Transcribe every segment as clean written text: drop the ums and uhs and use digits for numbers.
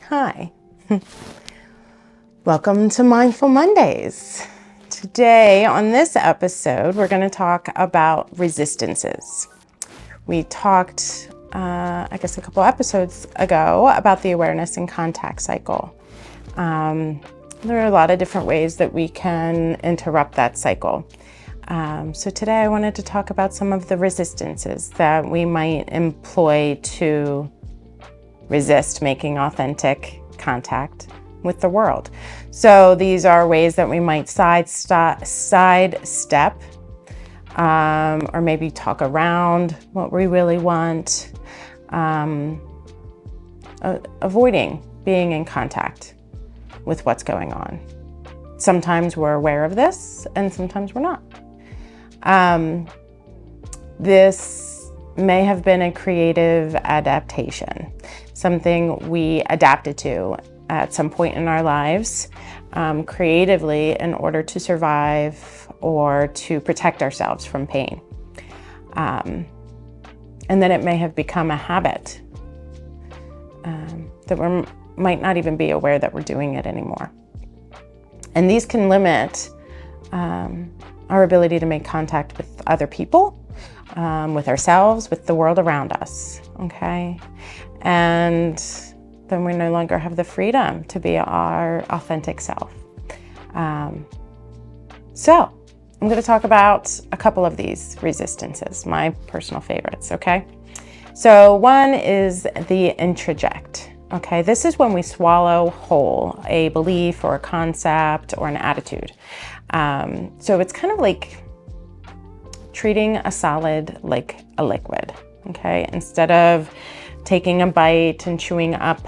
Hi. Welcome to Mindful Mondays. Today on this episode, we're going to talk about resistances. We talked, I guess a couple episodes ago about the awareness and contact cycle. There are a lot of different ways that we can interrupt that cycle. So today I wanted to talk about some of the resistances that we might employ to resist making authentic contact with the world. So these are ways that we might sidestep, or maybe talk around what we really want, avoiding being in contact with what's going on. Sometimes we're aware of this and sometimes we're not. This may have been a creative adaptation, something we adapted to at some point in our lives, creatively in order to survive or to protect ourselves from pain. And then it may have become a habit that we might not even be aware that we're doing it anymore. And these can limit our ability to make contact with other people, with ourselves, with the world around us, okay? And then we no longer have the freedom to be our authentic self. So I'm going to talk about a couple of these resistances, my personal favorites, okay? So one is the introject, okay? This is when we swallow whole a belief or a concept or an attitude. So it's kind of like treating a solid like a liquid, okay? Instead of taking a bite and chewing up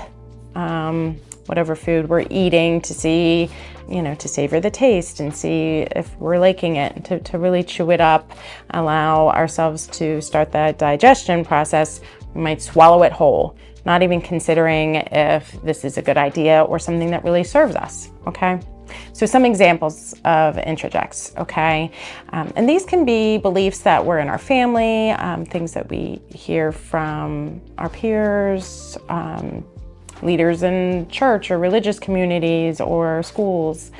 whatever food we're eating to see, to savor the taste and see if we're liking it, to really chew it up, allow ourselves to start that digestion process, we might swallow it whole, not even considering if this is a good idea or something that really serves us, okay? So some examples of introjects, okay? And these can be beliefs that were in our family, things that we hear from our peers, leaders in church or religious communities or schools,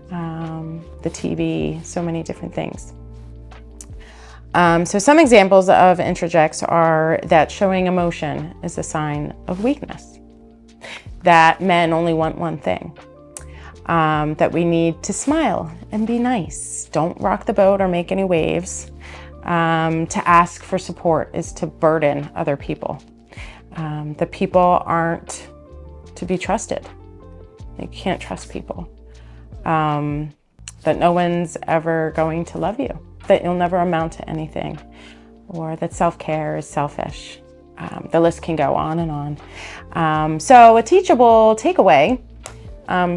the TV, so many different things. So some examples of introjects are that showing emotion is a sign of weakness, that men only want one thing, that we need to smile and be nice, don't rock the boat or make any waves, to ask for support is to burden other people, that people aren't to be trusted, you can't trust people, that no one's ever going to love you, that you'll never amount to anything, or that self-care is selfish. The list can go on and on. So a teachable takeaway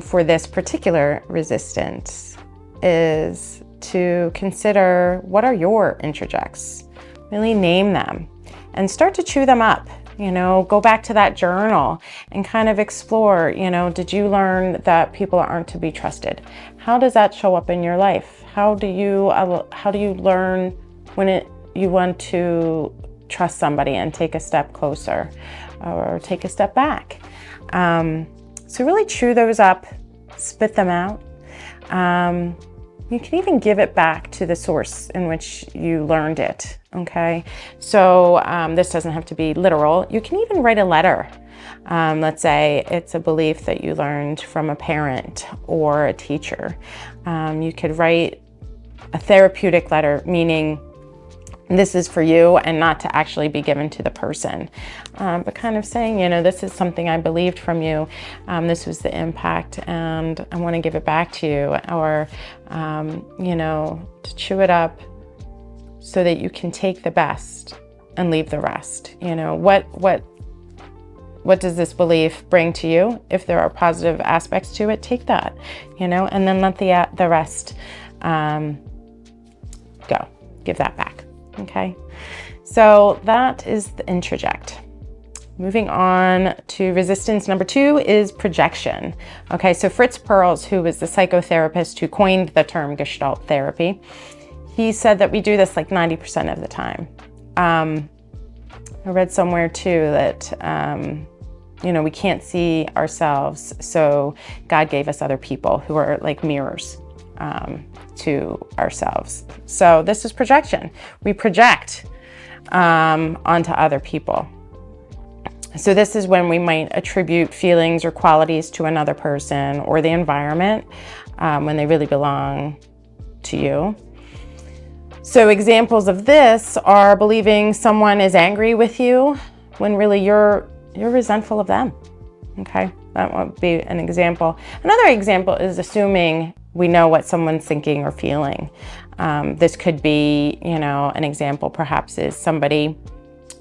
for this particular resistance is to consider what are your introjects, really name them and start to chew them up. Go back to that journal and kind of explore, did you learn that people aren't to be trusted? How does that show up in your life? How do you learn when you want to trust somebody and take a step closer or take a step back? So really chew those up, spit them out. You can even give it back to the source in which you learned it, okay? So this doesn't have to be literal. You can even write a letter. Let's say it's a belief that you learned from a parent or a teacher. You could write a therapeutic letter, meaning this is for you and not to actually be given to the person, but kind of saying, this is something I believed from you. This was the impact and I want to give it back to you, or, to chew it up so that you can take the best and leave the rest. What does this belief bring to you? If there are positive aspects to it, take that, and then let the rest go, give that back. Okay, so that is the introject. Moving on to resistance number 2 is projection. Okay, so Fritz Perls, who was the psychotherapist who coined the term Gestalt therapy, he said that we do this like 90% of the time. I read somewhere too that We can't see ourselves, so God gave us other people who are like mirrors to ourselves. So this is projection. We project onto other people. So this is when we might attribute feelings or qualities to another person or the environment when they really belong to you. So examples of this are believing someone is angry with you when really you're resentful of them. Okay, that would be an example. Another example is assuming we know what someone's thinking or feeling. This could be, an example perhaps is somebody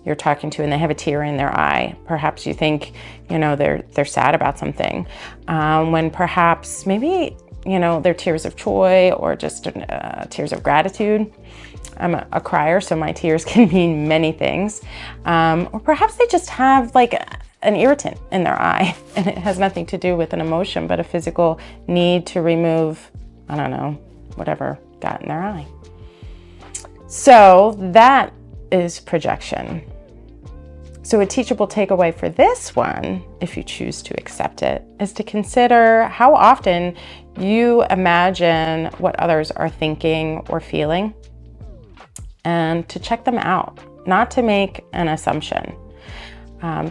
you're talking to and they have a tear in their eye. Perhaps you think, they're sad about something, when perhaps maybe, they're tears of joy or just tears of gratitude. I'm a crier, so my tears can mean many things. Or perhaps they just have like an irritant in their eye, and it has nothing to do with an emotion, but a physical need to remove, whatever got in their eye. So that is projection. So a teachable takeaway for this one, if you choose to accept it, is to consider how often you imagine what others are thinking or feeling, and to check them out, not to make an assumption.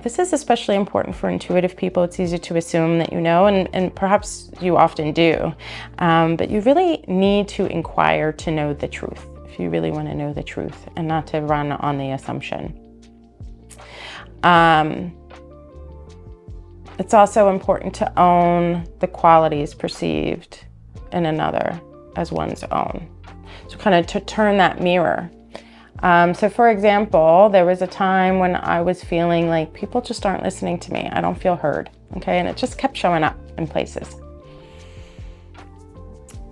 This is especially important for intuitive people. It's easy to assume that and perhaps you often do, but you really need to inquire to know the truth, if you really want to know the truth, and not to run on the assumption. It's also important to own the qualities perceived in another as one's own. So kind of to turn that mirror. So for example, there was a time when I was feeling like people just aren't listening to me. I don't feel heard, okay? And it just kept showing up in places.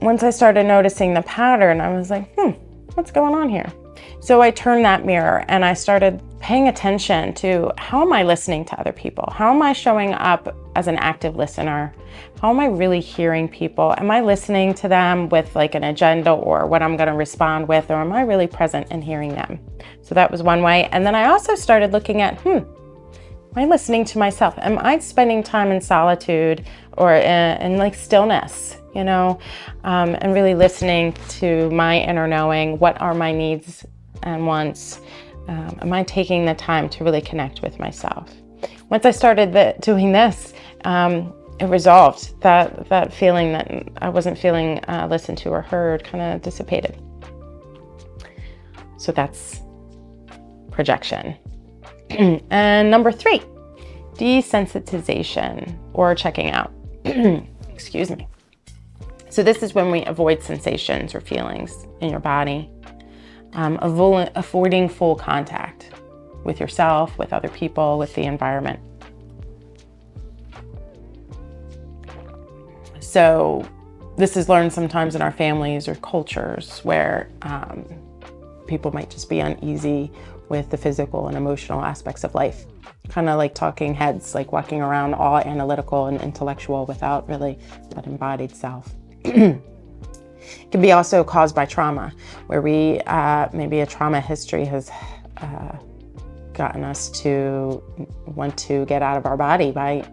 Once I started noticing the pattern, I was like, what's going on here? So I turned that mirror and I started paying attention to how am I listening to other people? How am I showing up as an active listener? How am I really hearing people? Am I listening to them with like an agenda or what I'm going to respond with, or am I really present and hearing them? So that was one way. And then I also started looking at, am I listening to myself? Am I spending time in solitude or in like stillness, and really listening to my inner knowing? What are my needs and wants? Am I taking the time to really connect with myself? Once I started doing this, it resolved. That feeling that I wasn't feeling listened to or heard kind of dissipated. So that's projection. And number 3, desensitization or checking out. Excuse me. So this is when we avoid sensations or feelings in your body. Avoiding full contact with yourself, with other people, with the environment. So this is learned sometimes in our families or cultures where people might just be uneasy with the physical and emotional aspects of life. Kind of like talking heads, like walking around all analytical and intellectual without really that embodied self. It can be also caused by trauma, where we maybe a trauma history has gotten us to want to get out of our body by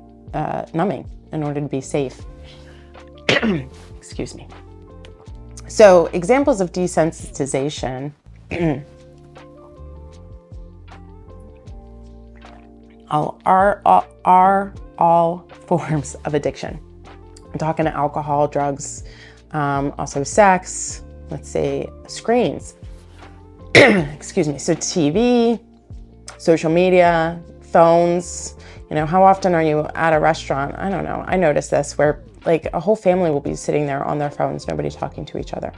numbing in order to be safe. Excuse me. So examples of desensitization are all forms of addiction. I'm talking to alcohol, drugs, also sex, let's say screens. Excuse me. So TV, social media, phones. How often are you at a restaurant? I don't know. I notice this where like a whole family will be sitting there on their phones, nobody talking to each other.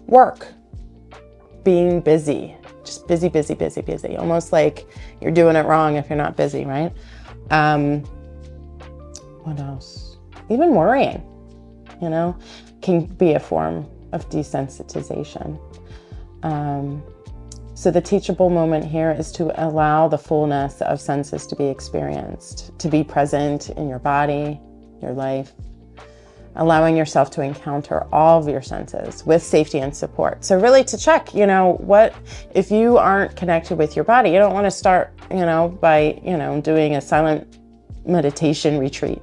Work, being busy, just busy, busy, busy, busy. Almost like you're doing it wrong if you're not busy, right? What else? Even worrying, can be a form of desensitization. So the teachable moment here is to allow the fullness of senses to be experienced, to be present in your body, your life, allowing yourself to encounter all of your senses with safety and support. So really to check, what if you aren't connected with your body, you don't want to start, by, doing a silent meditation retreat.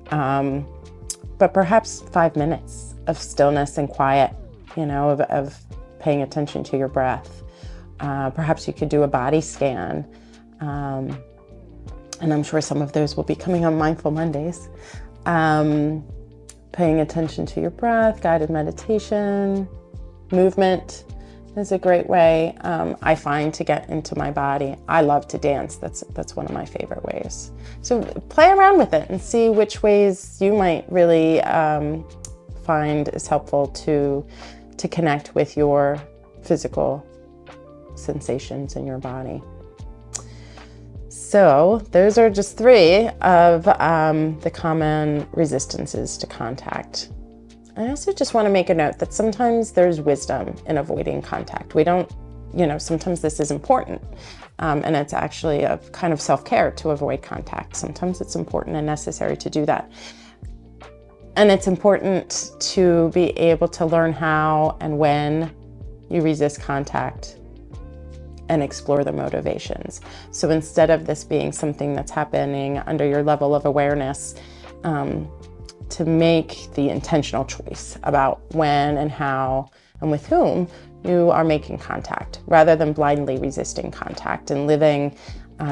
But perhaps 5 minutes of stillness and quiet, of paying attention to your breath. Perhaps you could do a body scan. And I'm sure some of those will be coming on Mindful Mondays. Paying attention to your breath, guided meditation, movement is a great way, I find, to get into my body. I love to dance. That's one of my favorite ways. So play around with it and see which ways you might really find is helpful to connect with your physical sensations in your body. So those are just 3 of the common resistances to contact. I also just want to make a note that sometimes there's wisdom in avoiding contact. We don't, sometimes this is important, and it's actually a kind of self-care to avoid contact. Sometimes it's important and necessary to do that. And it's important to be able to learn how and when you resist contact and explore the motivations. So instead of this being something that's happening under your level of awareness, to make the intentional choice about when and how and with whom you are making contact, rather than blindly resisting contact and living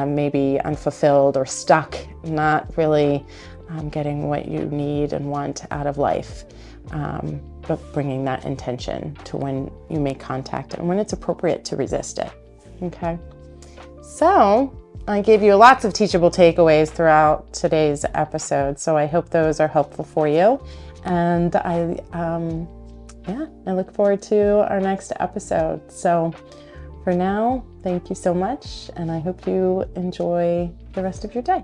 maybe unfulfilled or stuck, not really getting what you need and want out of life, but bringing that intention to when you make contact and when it's appropriate to resist it. Okay, so I gave you lots of teachable takeaways throughout today's episode, so I hope those are helpful for you. And I look forward to our next episode. So for now, thank you so much, and I hope you enjoy the rest of your day.